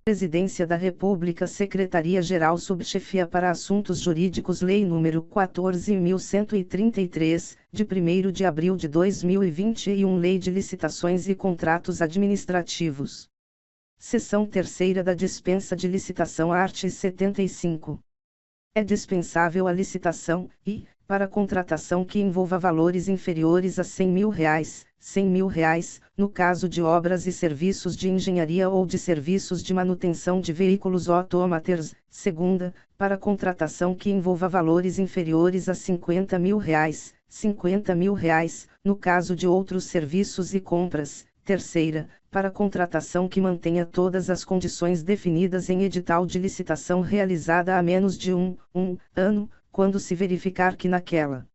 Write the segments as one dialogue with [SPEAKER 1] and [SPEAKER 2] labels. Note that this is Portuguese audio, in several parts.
[SPEAKER 1] Presidência da República, Secretaria-Geral Subchefia para Assuntos Jurídicos, Lei nº 14.133, de 1º de abril de 2021, Lei de Licitações e Contratos Administrativos. Seção 3ª da Dispensa de Licitação, art. 75. É dispensável a licitação, e, para contratação que envolva valores inferiores a R$ 100.000, no caso de obras e serviços de engenharia ou de serviços de manutenção de veículos autômatos. Segunda, para contratação que envolva valores inferiores a R$ 50.000, no caso de outros serviços e compras. Terceira, para contratação que mantenha todas as condições definidas em edital de licitação realizada há menos de um ano, quando se verificar que naquela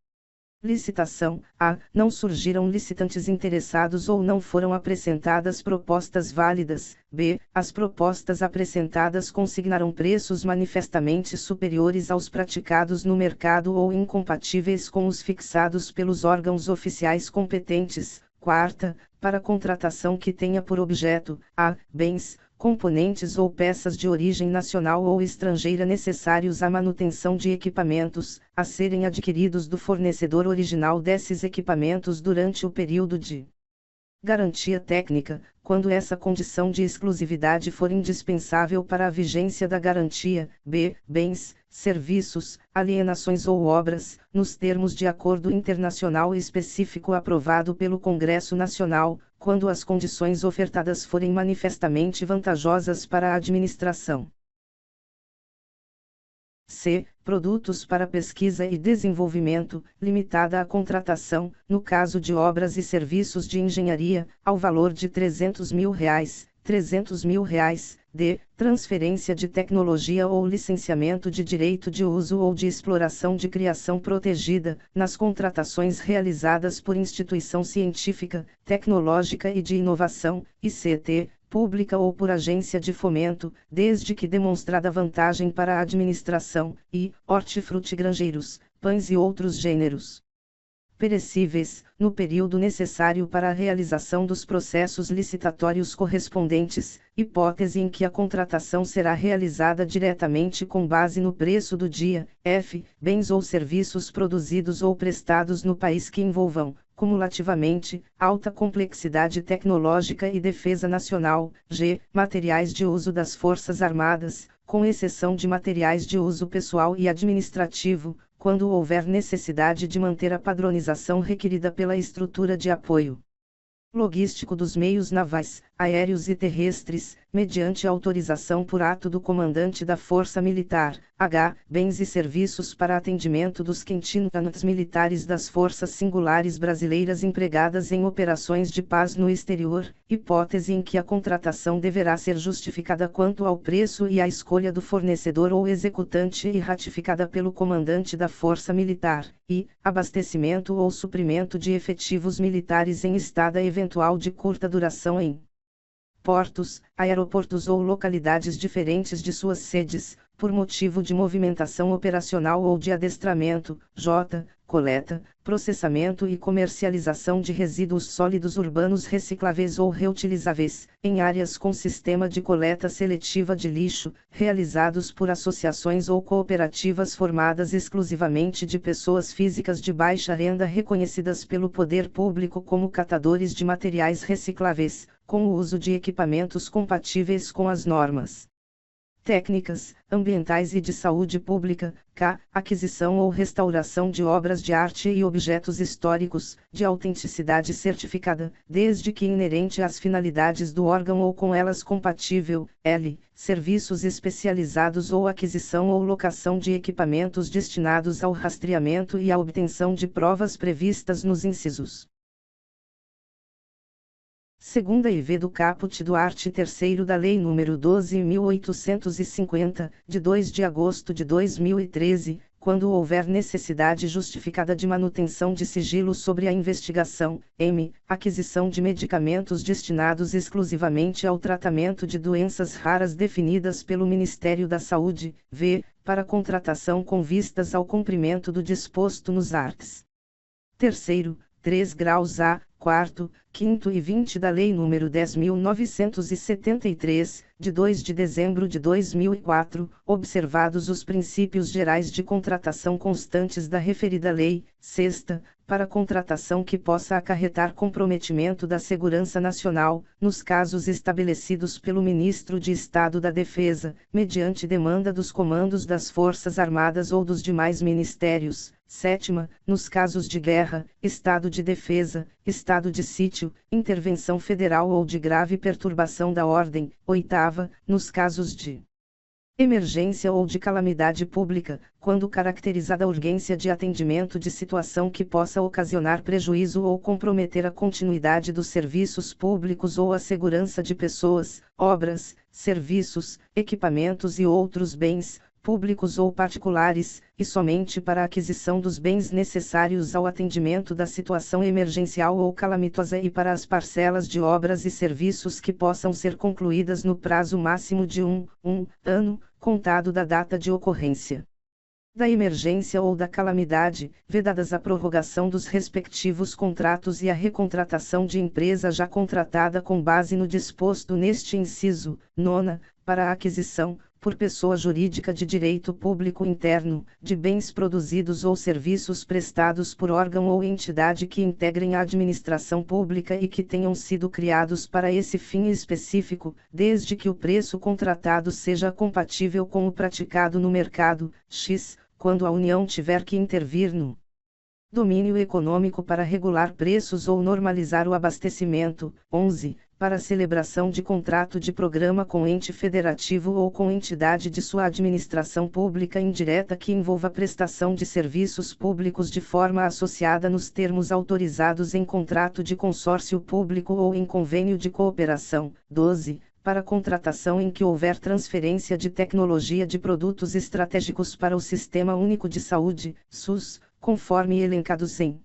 [SPEAKER 1] licitação, a, não surgiram licitantes interessados ou não foram apresentadas propostas válidas, b, as propostas apresentadas consignaram preços manifestamente superiores aos praticados no mercado ou incompatíveis com os fixados pelos órgãos oficiais competentes. Quarta, para contratação que tenha por objeto, a, bens, componentes ou peças de origem nacional ou estrangeira necessários à manutenção de equipamentos, a serem adquiridos do fornecedor original desses equipamentos durante o período de garantia técnica, quando essa condição de exclusividade for indispensável para a vigência da garantia. B. Bens, serviços, alienações ou obras, nos termos de acordo internacional específico aprovado pelo Congresso Nacional, quando as condições ofertadas forem manifestamente vantajosas para a administração. C. Produtos para pesquisa e desenvolvimento, limitada a contratação, no caso de obras e serviços de engenharia, ao valor de R$ 300.000. D. Transferência de tecnologia ou licenciamento de direito de uso ou de exploração de criação protegida, nas contratações realizadas por instituição científica, tecnológica e de inovação, ICT, pública ou por agência de fomento, desde que demonstrada vantagem para a administração, e, hortifrutigranjeiros, pães e outros gêneros perecíveis, no período necessário para a realização dos processos licitatórios correspondentes, hipótese em que a contratação será realizada diretamente com base no preço do dia. F. Bens ou serviços produzidos ou prestados no país que envolvam, cumulativamente, alta complexidade tecnológica e defesa nacional. G. Materiais de uso das Forças Armadas, com exceção de materiais de uso pessoal e administrativo, quando houver necessidade de manter a padronização requerida pela estrutura de apoio logístico dos meios navais, aéreos e terrestres, mediante autorização por ato do comandante da Força Militar. H. Bens e serviços para atendimento dos quentinhos militares das Forças Singulares Brasileiras empregadas em operações de paz no exterior, hipótese em que a contratação deverá ser justificada quanto ao preço e à escolha do fornecedor ou executante e ratificada pelo comandante da Força Militar. I. Abastecimento ou suprimento de efetivos militares em estada eventual de curta duração em portos, aeroportos ou localidades diferentes de suas sedes, por motivo de movimentação operacional ou de adestramento. J. Coleta, processamento e comercialização de resíduos sólidos urbanos recicláveis ou reutilizáveis, em áreas com sistema de coleta seletiva de lixo, realizados por associações ou cooperativas formadas exclusivamente de pessoas físicas de baixa renda reconhecidas pelo poder público como catadores de materiais recicláveis, com o uso de equipamentos compatíveis com as normas técnicas, ambientais e de saúde pública. K. Aquisição ou restauração de obras de arte e objetos históricos, de autenticidade certificada, desde que inerente às finalidades do órgão ou com elas compatível. L. Serviços especializados ou aquisição ou locação de equipamentos destinados ao rastreamento e à obtenção de provas previstas nos incisos segunda e V do caput do art. 3º da Lei nº 12.850, de 2 de agosto de 2013, quando houver necessidade justificada de manutenção de sigilo sobre a investigação. M. Aquisição de medicamentos destinados exclusivamente ao tratamento de doenças raras definidas pelo Ministério da Saúde. V. Para contratação com vistas ao cumprimento do disposto nos arts. 3º, 3 graus A, 4º, 5º e 20 da Lei nº 10.973, de 2 de dezembro de 2004, observados os princípios gerais de contratação constantes da referida lei. 6ª, para contratação que possa acarretar comprometimento da segurança nacional, nos casos estabelecidos pelo Ministro de Estado da Defesa, mediante demanda dos comandos das Forças Armadas ou dos demais ministérios. 7ª, nos casos de guerra, estado de defesa, estado de sítio, intervenção federal ou de grave perturbação da ordem. 8ª, nos casos de emergência ou de calamidade pública, quando caracterizada urgência de atendimento de situação que possa ocasionar prejuízo ou comprometer a continuidade dos serviços públicos ou a segurança de pessoas, obras, serviços, equipamentos e outros bens, públicos ou particulares, e somente para a aquisição dos bens necessários ao atendimento da situação emergencial ou calamitosa e para as parcelas de obras e serviços que possam ser concluídas no prazo máximo de um ano, contado da data de ocorrência da emergência ou da calamidade, vedadas a prorrogação dos respectivos contratos e a recontratação de empresa já contratada com base no disposto neste inciso. 9ª, para a aquisição, por pessoa jurídica de direito público interno, de bens produzidos ou serviços prestados por órgão ou entidade que integrem a administração pública e que tenham sido criados para esse fim específico, desde que o preço contratado seja compatível com o praticado no mercado, x, quando a União tiver que intervir no domínio econômico para regular preços ou normalizar o abastecimento. 11. Para a celebração de contrato de programa com ente federativo ou com entidade de sua administração pública indireta que envolva prestação de serviços públicos de forma associada nos termos autorizados em contrato de consórcio público ou em convênio de cooperação. 12. Para contratação em que houver transferência de tecnologia de produtos estratégicos para o Sistema Único de Saúde, SUS, conforme elencados em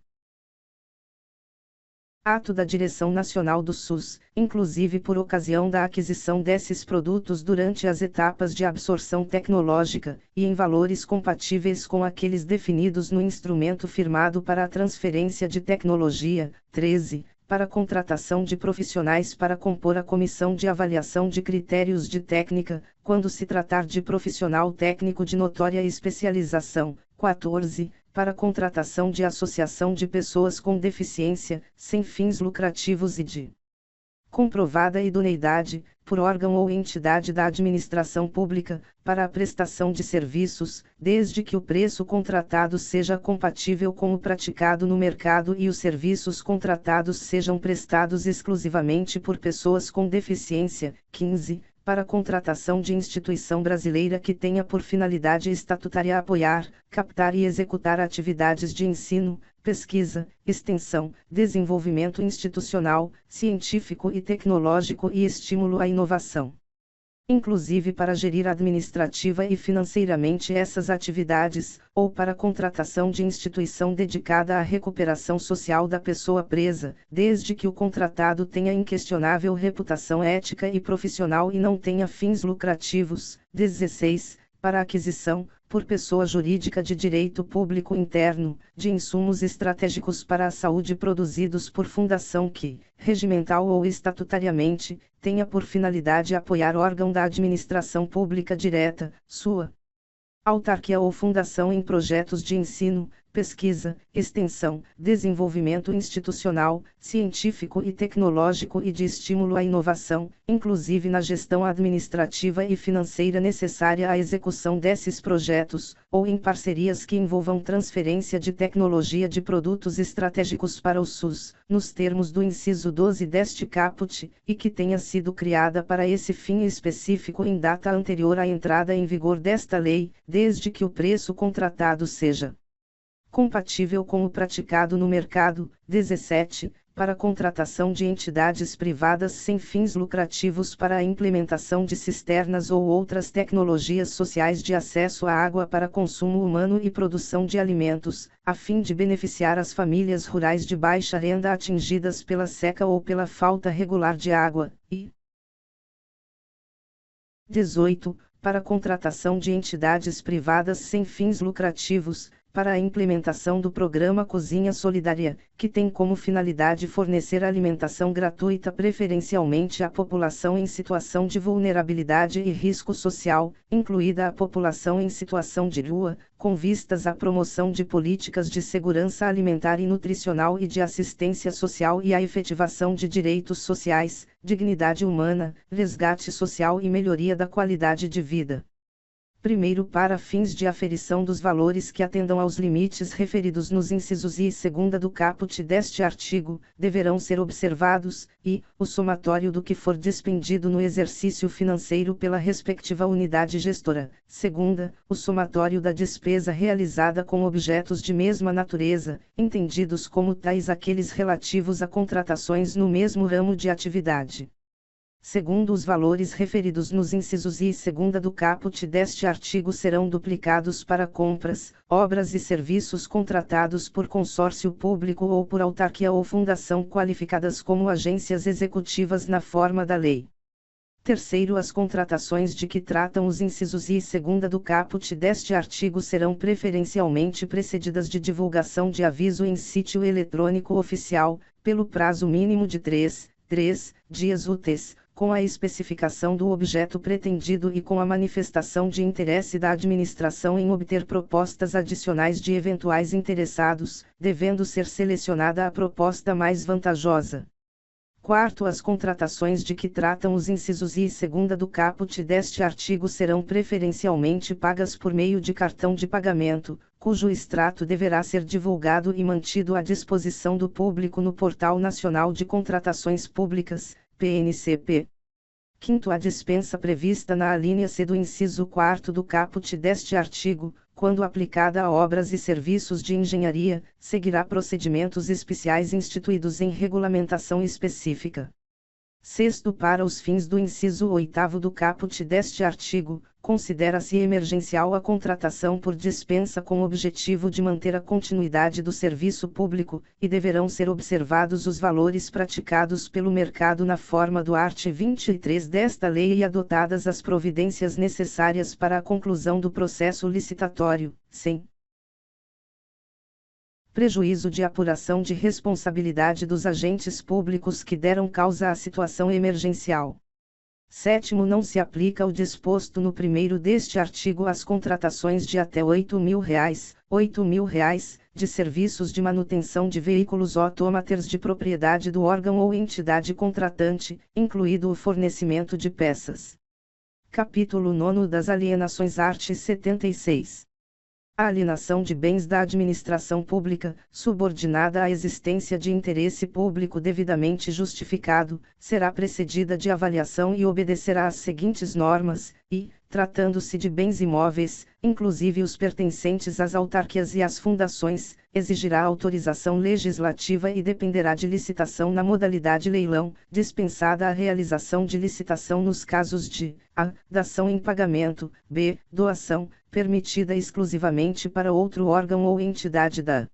[SPEAKER 1] ato da Direção Nacional do SUS, inclusive por ocasião da aquisição desses produtos durante as etapas de absorção tecnológica, e em valores compatíveis com aqueles definidos no instrumento firmado para a transferência de tecnologia. 13. Para contratação de profissionais para compor a comissão de avaliação de critérios de técnica, quando se tratar de profissional técnico de notória especialização. 14. Para contratação de associação de pessoas com deficiência, sem fins lucrativos e de comprovada idoneidade, por órgão ou entidade da administração pública, para a prestação de serviços, desde que o preço contratado seja compatível com o praticado no mercado e os serviços contratados sejam prestados exclusivamente por pessoas com deficiência. 15. Para a contratação de instituição brasileira que tenha por finalidade estatutária apoiar, captar e executar atividades de ensino, pesquisa, extensão, desenvolvimento institucional, científico e tecnológico e estímulo à inovação. Inclusive para gerir administrativa e financeiramente essas atividades, ou para contratação de instituição dedicada à recuperação social da pessoa presa, desde que o contratado tenha inquestionável reputação ética e profissional e não tenha fins lucrativos. 16. Para a aquisição, por pessoa jurídica de direito público interno, de insumos estratégicos para a saúde produzidos por fundação que, regimental ou estatutariamente, tenha por finalidade apoiar órgão da administração pública direta, sua autarquia ou fundação em projetos de ensino, pesquisa, extensão, desenvolvimento institucional, científico e tecnológico e de estímulo à inovação, inclusive na gestão administrativa e financeira necessária à execução desses projetos, ou em parcerias que envolvam transferência de tecnologia de produtos estratégicos para o SUS, nos termos do inciso 12 deste caput, e que tenha sido criada para esse fim específico em data anterior à entrada em vigor desta lei, desde que o preço contratado seja compatível com o praticado no mercado. 17. Para a contratação de entidades privadas sem fins lucrativos para a implementação de cisternas ou outras tecnologias sociais de acesso à água para consumo humano e produção de alimentos, a fim de beneficiar as famílias rurais de baixa renda atingidas pela seca ou pela falta regular de água, e 18. Para a contratação de entidades privadas sem fins lucrativos, para a implementação do programa Cozinha Solidária, que tem como finalidade fornecer alimentação gratuita preferencialmente à população em situação de vulnerabilidade e risco social, incluída a população em situação de rua, com vistas à promoção de políticas de segurança alimentar e nutricional e de assistência social e à efetivação de direitos sociais, dignidade humana, resgate social e melhoria da qualidade de vida. Primeiro, para fins de aferição dos valores que atendam aos limites referidos nos incisos I e segunda do caput deste artigo, deverão ser observados, e, o somatório do que for despendido no exercício financeiro pela respectiva unidade gestora, segunda, o somatório da despesa realizada com objetos de mesma natureza, entendidos como tais aqueles relativos a contratações no mesmo ramo de atividade. Segundo, os valores referidos nos incisos I e segunda do caput deste artigo serão duplicados para compras, obras e serviços contratados por consórcio público ou por autarquia ou fundação qualificadas como agências executivas na forma da lei. Terceiro, as contratações de que tratam os incisos I e segunda do caput deste artigo serão preferencialmente precedidas de divulgação de aviso em sítio eletrônico oficial, pelo prazo mínimo de 3 dias úteis, com a especificação do objeto pretendido e com a manifestação de interesse da administração em obter propostas adicionais de eventuais interessados, devendo ser selecionada a proposta mais vantajosa. Quarto, as contratações de que tratam os incisos I e segunda do caput deste artigo serão preferencialmente pagas por meio de cartão de pagamento, cujo extrato deverá ser divulgado e mantido à disposição do público no Portal Nacional de Contratações Públicas, PNCP. Quinto, a dispensa prevista na alínea C do inciso 4º do caput deste artigo, quando aplicada a obras e serviços de engenharia, seguirá procedimentos especiais instituídos em regulamentação específica. Sexto, para os fins do inciso 8º do caput deste artigo, considera-se emergencial a contratação por dispensa com objetivo de manter a continuidade do serviço público, e deverão ser observados os valores praticados pelo mercado na forma do art. 23 desta lei e adotadas as providências necessárias para a conclusão do processo licitatório, sem prejuízo de apuração de responsabilidade dos agentes públicos que deram causa à situação emergencial. Sétimo, não se aplica o disposto no primeiro deste artigo às contratações de até R$ 8.000, de serviços de manutenção de veículos autômatos de propriedade do órgão ou entidade contratante, incluído o fornecimento de peças. Capítulo 9 das Alienações, art. 76. A alienação de bens da administração pública, subordinada à existência de interesse público devidamente justificado, será precedida de avaliação e obedecerá às seguintes normas, e, tratando-se de bens imóveis, inclusive os pertencentes às autarquias e às fundações, exigirá autorização legislativa e dependerá de licitação na modalidade leilão, dispensada a realização de licitação nos casos de a. Dação em pagamento, b. Doação, permitida exclusivamente para outro órgão ou entidade da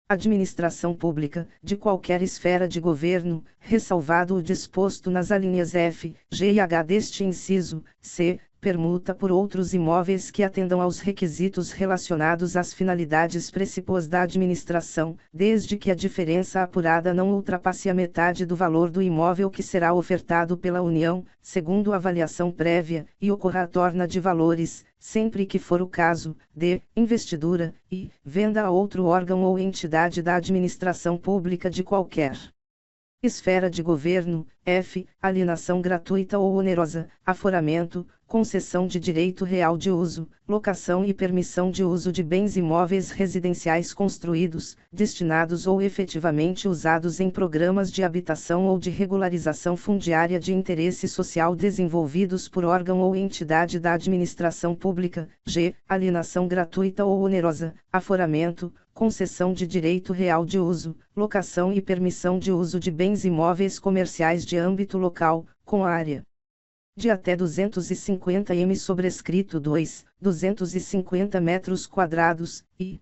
[SPEAKER 1] administração pública, de qualquer esfera de governo, ressalvado o disposto nas alíneas F, G e H deste inciso, c. Permuta por outros imóveis que atendam aos requisitos relacionados às finalidades principais da administração, desde que a diferença apurada não ultrapasse a metade do valor do imóvel que será ofertado pela União, segundo avaliação prévia, e ocorra a torna de valores, sempre que for o caso, de investidura, e venda a outro órgão ou entidade da administração pública de qualquer esfera de governo, F. Alienação gratuita ou onerosa, aforamento, concessão de direito real de uso, locação e permissão de uso de bens imóveis residenciais construídos, destinados ou efetivamente usados em programas de habitação ou de regularização fundiária de interesse social desenvolvidos por órgão ou entidade da administração pública, G. Alienação gratuita ou onerosa, aforamento, concessão de direito real de uso, locação e permissão de uso de bens imóveis comerciais de âmbito local, com área de até 250 m sobrescrito 250 metros quadrados, e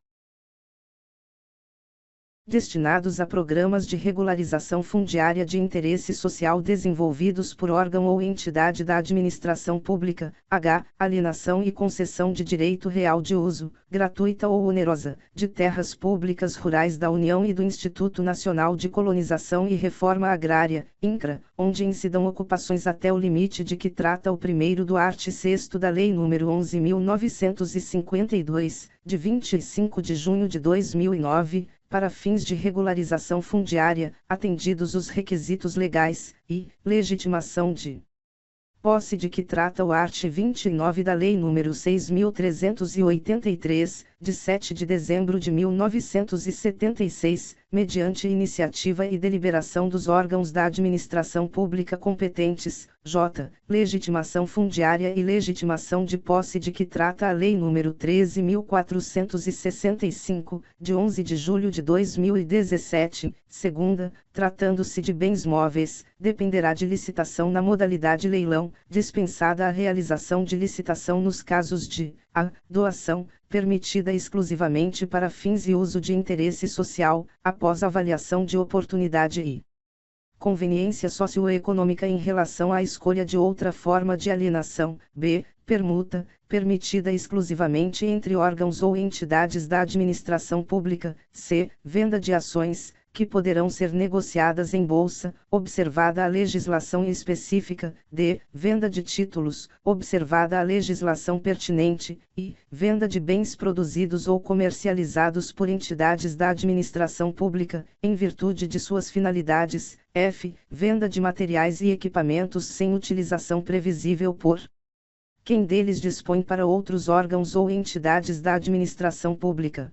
[SPEAKER 1] destinados a programas de regularização fundiária de interesse social desenvolvidos por órgão ou entidade da administração pública, h. alienação e concessão de direito real de uso, gratuita ou onerosa, de terras públicas rurais da União e do Instituto Nacional de Colonização e Reforma Agrária, INCRA, onde incidam ocupações até o limite de que trata o primeiro do art. 6º da Lei nº 11.952, de 25 de junho de 2009, para fins de regularização fundiária, atendidos os requisitos legais, e legitimação de posse de que trata o art. 29 da Lei nº 6.383, de 7 de dezembro de 1976, mediante iniciativa e deliberação dos órgãos da administração pública competentes, j. legitimação fundiária e legitimação de posse de que trata a Lei nº 13.465, de 11 de julho de 2017, segunda, tratando-se de bens móveis, dependerá de licitação na modalidade leilão, dispensada a realização de licitação nos casos de a. doação, permitida exclusivamente para fins e uso de interesse social, após avaliação de oportunidade e conveniência socioeconômica em relação à escolha de outra forma de alienação, b. permuta, permitida exclusivamente entre órgãos ou entidades da administração pública, c. venda de ações, que poderão ser negociadas em bolsa, observada a legislação específica, d. venda de títulos, observada a legislação pertinente, e venda de bens produzidos ou comercializados por entidades da administração pública, em virtude de suas finalidades, f. venda de materiais e equipamentos sem utilização previsível por quem deles dispõe para outros órgãos ou entidades da administração pública.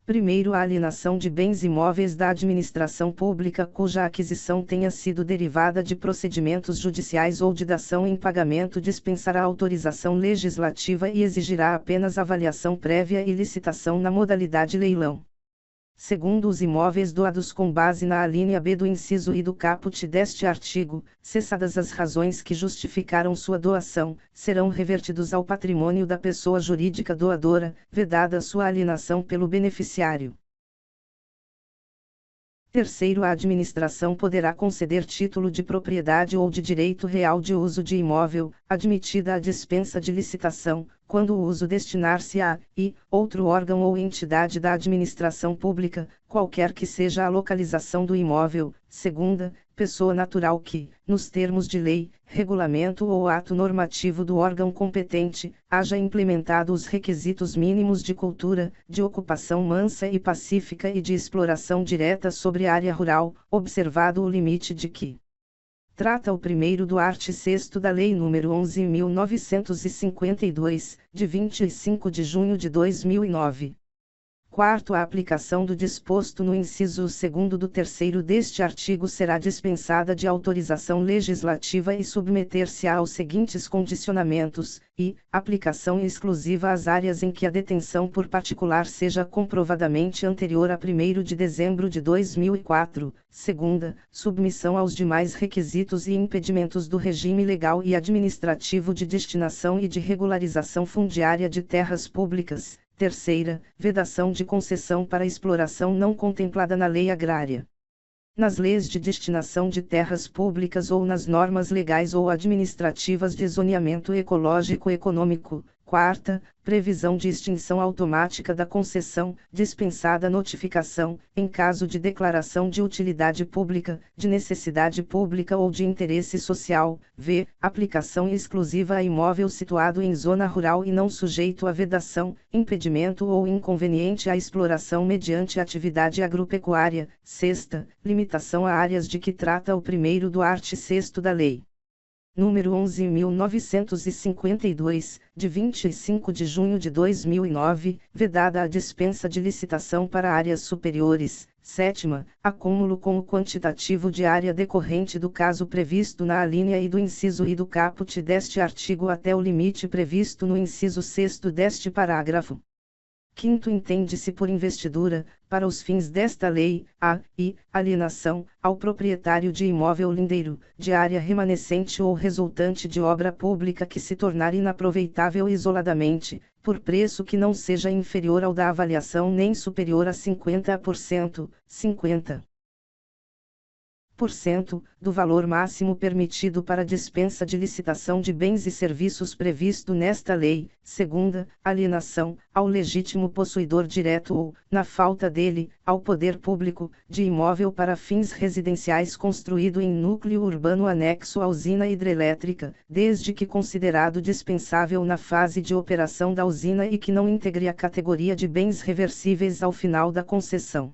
[SPEAKER 1] Primeiro, a alienação de bens imóveis da administração pública cuja aquisição tenha sido derivada de procedimentos judiciais ou de dação em pagamento dispensará autorização legislativa e exigirá apenas avaliação prévia e licitação na modalidade leilão. Segundo, os imóveis doados com base na alínea B do inciso I do caput deste artigo, cessadas as razões que justificaram sua doação, serão revertidos ao patrimônio da pessoa jurídica doadora, vedada sua alienação pelo beneficiário. Terceiro, a administração poderá conceder título de propriedade ou de direito real de uso de imóvel, admitida a dispensa de licitação, quando o uso destinar-se a, e, outro órgão ou entidade da administração pública, qualquer que seja a localização do imóvel, segunda, pessoa natural que, nos termos de lei, regulamento ou ato normativo do órgão competente, haja implementado os requisitos mínimos de cultura, de ocupação mansa e pacífica e de exploração direta sobre a área rural, observado o limite de que trata o primeiro do art. 6º da Lei nº 11.952, de 25 de junho de 2009. Quarto, a aplicação do disposto no inciso 2º do 3º deste artigo será dispensada de autorização legislativa e submeter-se-á aos seguintes condicionamentos, e, aplicação exclusiva às áreas em que a detenção por particular seja comprovadamente anterior a 1º de dezembro de 2004, segunda, submissão aos demais requisitos e impedimentos do regime legal e administrativo de destinação e de regularização fundiária de terras públicas. Terceira, vedação de concessão para exploração não contemplada na lei agrária, nas leis de destinação de terras públicas ou nas normas legais ou administrativas de zoneamento ecológico-econômico. Quarta, previsão de extinção automática da concessão, dispensada notificação, em caso de declaração de utilidade pública, de necessidade pública ou de interesse social. V. Aplicação exclusiva a imóvel situado em zona rural e não sujeito a vedação, impedimento ou inconveniente à exploração mediante atividade agropecuária. Sexta, limitação a áreas de que trata o primeiro do art. 6º da Lei número 11.952, de 25 de junho de 2009, vedada a dispensa de licitação para áreas superiores. Sétima, acúmulo com o quantitativo de área decorrente do caso previsto na alínea e do inciso I do caput deste artigo até o limite previsto no inciso 6º deste parágrafo. Quinto, entende-se por investidura, para os fins desta lei, a, e, alienação, ao proprietário de imóvel lindeiro, de área remanescente ou resultante de obra pública que se tornar inaproveitável isoladamente, por preço que não seja inferior ao da avaliação nem superior a 50%, do valor máximo permitido para dispensa de licitação de bens e serviços previsto nesta lei, segunda, alienação, ao legítimo possuidor direto ou, na falta dele, ao poder público, de imóvel para fins residenciais construído em núcleo urbano anexo à usina hidrelétrica, desde que considerado dispensável na fase de operação da usina e que não integre a categoria de bens reversíveis ao final da concessão.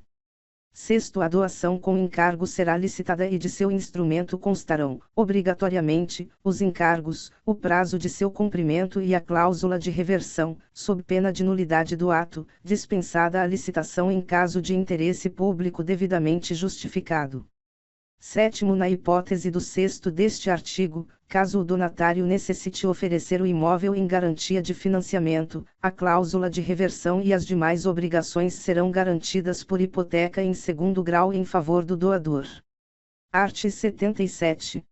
[SPEAKER 1] Sexto, a doação com encargo será licitada e de seu instrumento constarão, obrigatoriamente, os encargos, o prazo de seu cumprimento e a cláusula de reversão, sob pena de nulidade do ato, dispensada a licitação em caso de interesse público devidamente justificado. Sétimo, na hipótese do sexto deste artigo, caso o donatário necessite oferecer o imóvel em garantia de financiamento, a cláusula de reversão e as demais obrigações serão garantidas por hipoteca em segundo grau em favor do doador. Art. 77.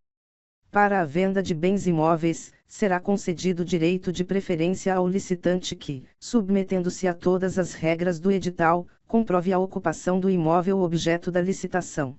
[SPEAKER 1] Para a venda de bens imóveis, será concedido direito de preferência ao licitante que, submetendo-se a todas as regras do edital, comprove a ocupação do imóvel objeto da licitação.